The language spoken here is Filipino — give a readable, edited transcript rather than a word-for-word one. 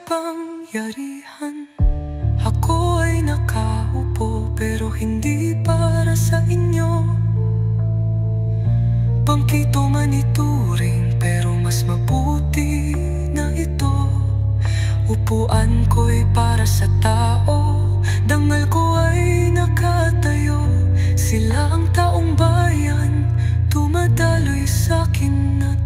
kapangyarihan. Ako ay nakaupo pero hindi para sa inyo. Bangkito man ituring pero mas mabuti na ito. Upuan ko'y para sa tao, dangal ko ay nakatayo. Sila ang taong bayan, dumadaloy sa'kin at